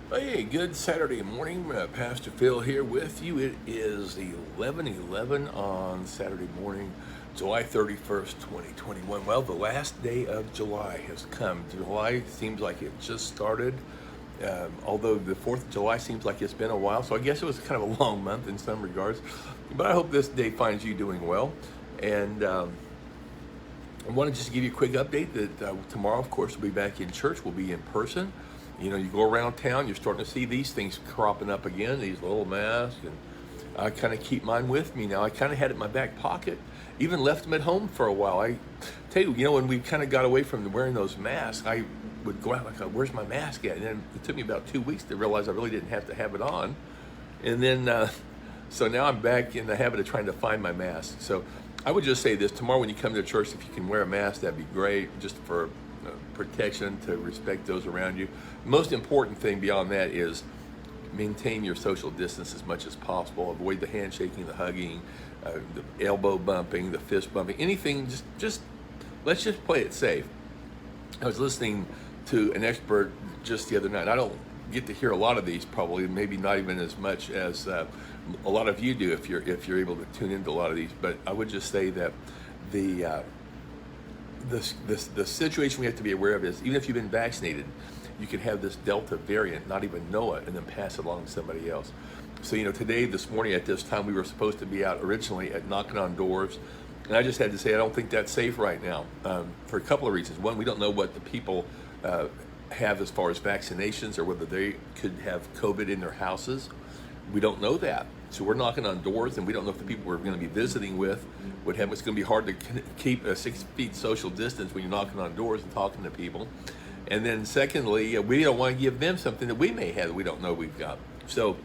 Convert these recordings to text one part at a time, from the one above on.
Hey, good Saturday morning. Pastor Phil here with you. It is 11:11 on Saturday morning, July 31st, 2021. Well, the last day of July has come. July seems like it just started, although the 4th of July seems like it's been a while. So I guess it was kind of a long month in some regards. But I hope this day finds you doing well. And I want to just give you a quick update that tomorrow, of course, we'll be back in church. We'll be in person. You know, you go around town, you're starting to see these things cropping up again, these little masks, and I kind of keep mine with me now. I kind of had it in my back pocket, even left them at home for a while. I tell you, when we kind of got away from wearing those masks, I would go out like, where's my mask at? And then it took me about 2 weeks to realize I really didn't have to have it on. And then, so now I'm back in the habit of trying to find my mask. So I would just say this, tomorrow when you come to church, if you can wear a mask, that'd be great, just for protection, to respect those around you. The most important thing beyond that is maintain your social distance as much as possible. Avoid the handshaking, the hugging, the elbow bumping, the fist bumping, anything. Just let's just play it safe. I was listening to an expert just the other night. I don't get to hear a lot of these, probably, maybe not even as much as a lot of you do if you're able to tune into a lot of these. But I would just say that the the situation we have to be aware of is, even if you've been vaccinated, you can have this Delta variant, not even know it, and then pass it along to somebody else. So, today, this morning at this time, we were supposed to be out originally at knocking on doors. And I just had to say, I don't think that's safe right now, for a couple of reasons. One, we don't know what the people have as far as vaccinations, or whether they could have COVID in their houses. We don't know that. So we're knocking on doors, and we don't know if the people we're going to be visiting with would have. It's going to be hard to keep a 6 feet social distance when you're knocking on doors and talking to people. And then secondly, we don't want to give them something that we may have that we don't know we've got. So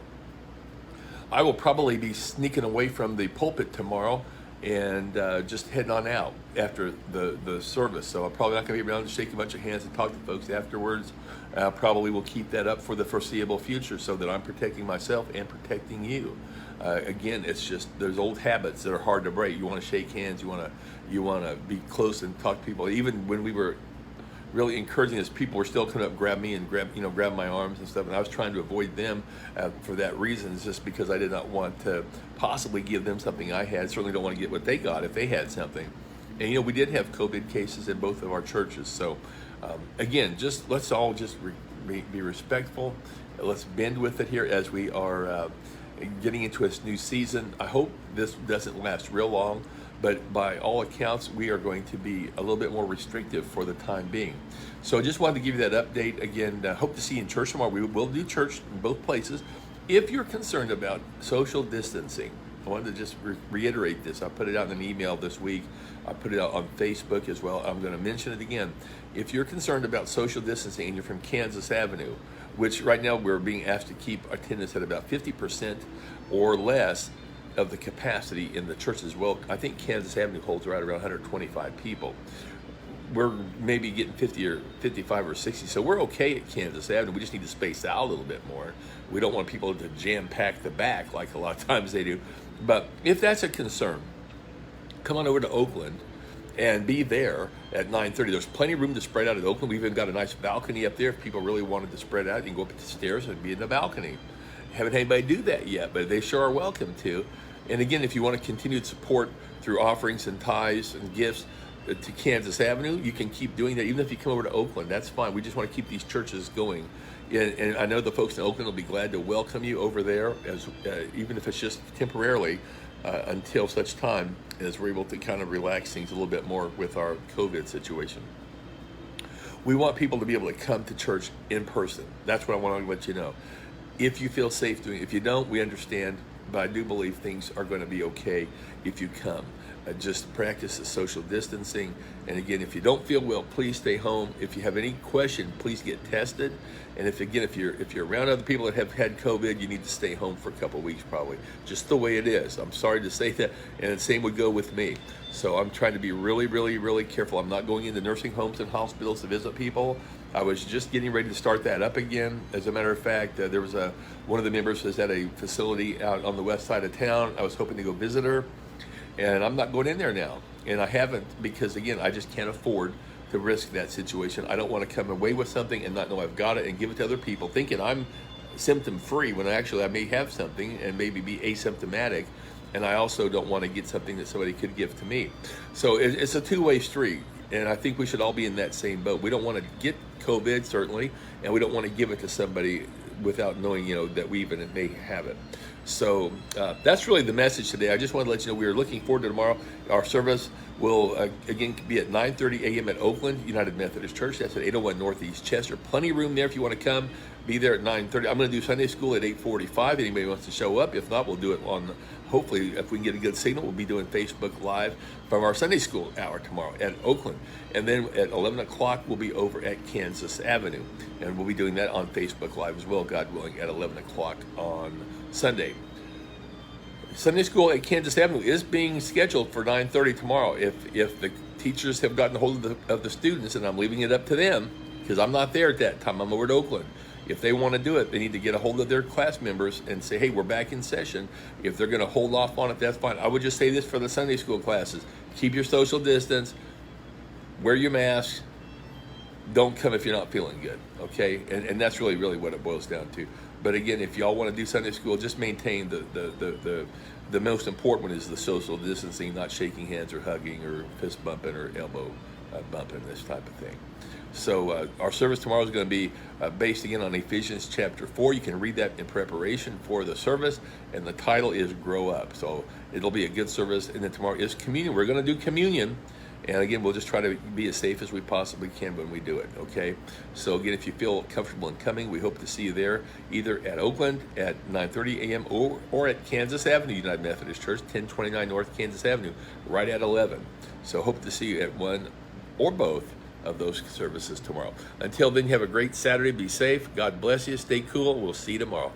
I will probably be sneaking away from the pulpit tomorrow and just heading on out after the service. So I'm probably not going to be around to shake a bunch of hands and talk to folks afterwards. Probably will keep that up for the foreseeable future, so that I'm protecting myself and protecting you. Again, it's just, there's old habits that are hard to break. You want to shake hands, you want to be close and talk to people. Even when we were really encouraging this, people were still coming up, grab me and grab my arms and stuff, and I was trying to avoid them for that reason, just because I did not want to possibly give them something I had. Certainly don't want to get what they got if they had something. And we did have COVID cases in both of our churches. So again, just let's all just be respectful. Let's bend with it here as we are getting into this new season. I hope this doesn't last real long, but by all accounts, we are going to be a little bit more restrictive for the time being. So I just wanted to give you that update. Again, hope to see you in church tomorrow. We will do church in both places. If you're concerned about social distancing, I wanted to just reiterate this. I put it out in an email this week. I put it out on Facebook as well. I'm going to mention it again. If you're concerned about social distancing and you're from Kansas Avenue, which right now we're being asked to keep attendance at about 50% or less of the capacity in the church as well. I think Kansas Avenue holds right around 125 people. We're maybe getting 50 or 55 or 60, so we're okay at Kansas Avenue. We just need to space out a little bit more. We don't want people to jam pack the back like a lot of times they do. But if that's a concern, come on over to Oakland and be there at 9:30. There's plenty of room to spread out at Oakland. We've even got a nice balcony up there. If people really wanted to spread out, you can go up the stairs and be in the balcony. Haven't had anybody do that yet, but they sure are welcome to. And again, if you want to continue to support through offerings and tithes and gifts to Kansas Avenue, you can keep doing that. Even if you come over to Oakland, that's fine. We just want to keep these churches going. And I know the folks in Oakland will be glad to welcome you over there, as even if it's just temporarily, until such time as we're able to kind of relax things a little bit more with our COVID situation. We want people to be able to come to church in person. That's what I want to let you know. If you feel safe doing it. If you don't, we understand, but I do believe things are going to be okay if you come. Just practice the social distancing. And again, if you don't feel well, please stay home. If you have any question, please get tested. And if you're around other people that have had COVID, you need to stay home for a couple of weeks probably. Just the way it is. I'm sorry to say that. And the same would go with me. So I'm trying to be really, really, really careful. I'm not going into nursing homes and hospitals to visit people. I was just getting ready to start that up again. As a matter of fact, there was one of the members was at a facility out on the west side of town. I was hoping to go visit her, and I'm not going in there now. And I haven't, because again, I just can't afford to risk that situation. I don't want to come away with something and not know I've got it and give it to other people, thinking I'm symptom free when actually I may have something and maybe be asymptomatic, and I also don't want to get something that somebody could give to me. So it's a two-way street, and I think we should all be in that same boat. We don't want to get COVID, certainly, and we don't want to give it to somebody without knowing, that we even may have it. So that's really the message today. I just wanted to let you know we are looking forward to tomorrow. Our service will again be at 9:30 a.m. at Oakland United Methodist Church. That's at 801 Northeast Chester. Plenty of room there if you want to come. Be there at 9:30. I'm going to do Sunday school at 8:45. Anybody wants to show up? If not, we'll do it on. Hopefully, if we can get a good signal, we'll be doing Facebook Live from our Sunday school hour tomorrow at Oakland. And then at 11 o'clock, we'll be over at Kansas Avenue. And we'll be doing that on Facebook Live as well, God willing, at 11 o'clock on Sunday. Sunday school at Kansas Avenue is being scheduled for 9:30 tomorrow. If the teachers have gotten a hold of the students, and I'm leaving it up to them, because I'm not there at that time, I'm over at Oakland. If they want to do it, they need to get a hold of their class members and say, hey, we're back in session. If they're going to hold off on it, that's fine. I would just say this for the Sunday school classes. Keep your social distance. Wear your mask. Don't come if you're not feeling good, okay? And that's really what it boils down to. But again, if y'all want to do Sunday school, just maintain the most important one is the social distancing, not shaking hands or hugging or fist bumping or elbow bumping, this type of thing. So our service tomorrow is going to be based again on Ephesians chapter 4. You can read that in preparation for the service, and the title is Grow Up. So it'll be a good service. And then tomorrow is communion. We're going to do communion. And again, we'll just try to be as safe as we possibly can when we do it, okay? So again, if you feel comfortable in coming, we hope to see you there, either at Oakland at 9:30 a.m. or at Kansas Avenue United Methodist Church, 1029 North Kansas Avenue, right at 11. So hope to see you at one or both of those services tomorrow. Until then, have a great Saturday. Be safe. God bless you. Stay cool. We'll see you tomorrow.